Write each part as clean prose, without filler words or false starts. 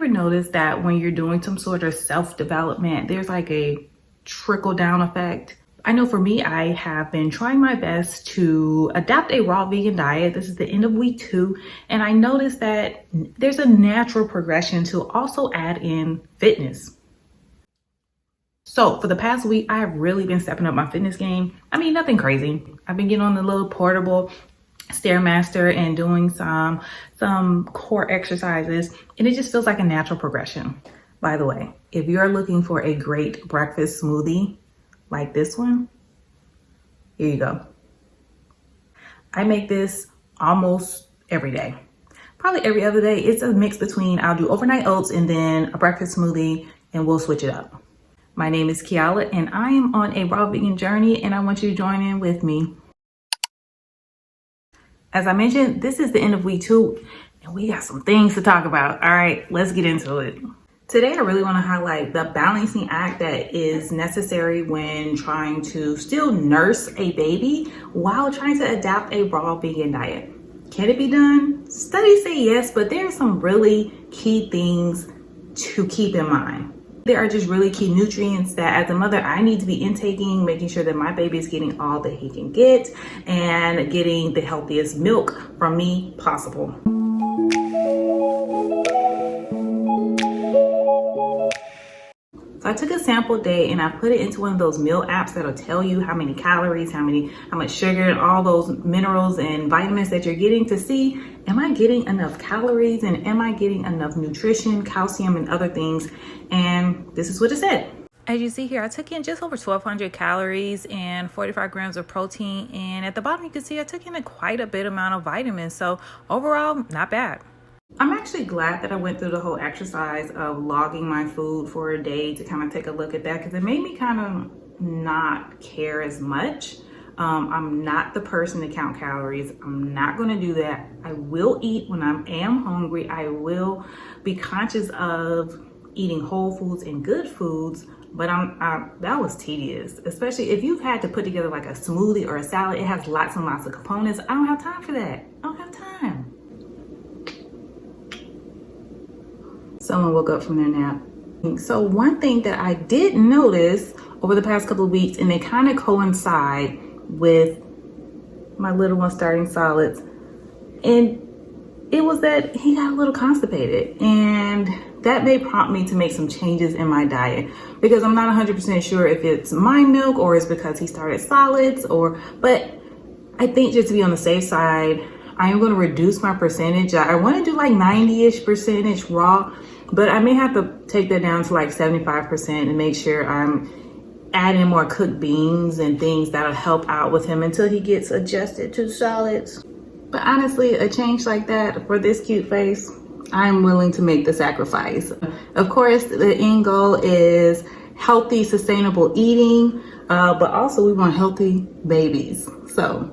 ever noticed that when you're doing some sort of self-development, there's like a trickle-down effect? I know for me, I have been trying my best to adapt a raw vegan diet. This is the end of week 2, and I noticed that there's a natural progression to also add in fitness. So for the past week, I have really been stepping up my fitness game. I mean, nothing crazy. I've been getting on the little portable Stairmaster and doing some core exercises, and it just feels like a natural progression. By the way, if you're looking for a great breakfast smoothie like this one, here you go. I make this almost every day, probably every other day. It's a mix between, I'll do overnight oats and then a breakfast smoothie, and we'll switch it up. My name is Keallah, and I am on a raw vegan journey, and I want you to join in with me. As I mentioned, this is the end of week 2, and we got some things to talk about. All right, let's get into it. Today, I really want to highlight the balancing act that is necessary when trying to still nurse a baby while trying to adapt a raw vegan diet. Can it be done? Studies say yes, but there are some really key things to keep in mind. There are just really key nutrients that as a mother, I need to be intaking, making sure that my baby is getting all that he can get and getting the healthiest milk from me possible. So I took a sample day and I put it into one of those meal apps that'll tell you how many calories, how much sugar, and all those minerals and vitamins that you're getting, to see, am I getting enough calories and am I getting enough nutrition, calcium, and other things? And this is what it said. As you see here, I took in just over 1,200 calories and 45 grams of protein. And at the bottom, you can see I took in quite a bit amount of vitamins. So overall, not bad. I'm actually glad that I went through the whole exercise of logging my food for a day to kind of take a look at that, because it made me kind of not care as much. I'm not the person to count calories. I'm not going to do that. I will eat when I am hungry. I will be conscious of eating whole foods and good foods, but that was tedious, especially if you've had to put together like a smoothie or a salad. It has lots and lots of components. I don't have time for that. I don't have time. Someone woke up from their nap. So one thing that I did notice over the past couple of weeks, and they kind of coincide with my little one starting solids, and it was that he got a little constipated, and that may prompt me to make some changes in my diet, because I'm not 100% sure if it's my milk or it's because he started solids, but I think just to be on the safe side, I am going to reduce my percentage. I want to do like 90-ish% raw, but I may have to take that down to like 75% and make sure I'm adding more cooked beans and things that'll help out with him until he gets adjusted to solids. But honestly, a change like that for this cute face, I'm willing to make the sacrifice. Of course, the end goal is healthy, sustainable eating, but also we want healthy babies. So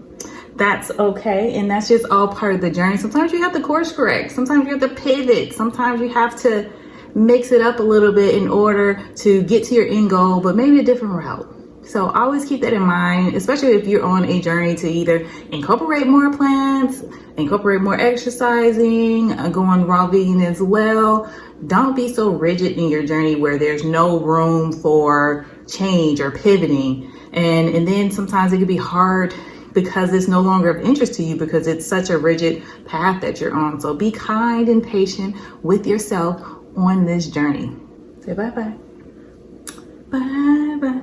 that's okay, and that's just all part of the journey. Sometimes you have to course correct. Sometimes you have to pivot. Sometimes you have to mix it up a little bit in order to get to your end goal, but maybe a different route. So always keep that in mind, especially if you're on a journey to either incorporate more plants, incorporate more exercising, going raw vegan as well. Don't be so rigid in your journey where there's no room for change or pivoting. And then sometimes it can be hard because it's no longer of interest to you because it's such a rigid path that you're on. So be kind and patient with yourself on this journey. Say bye-bye. Bye-bye.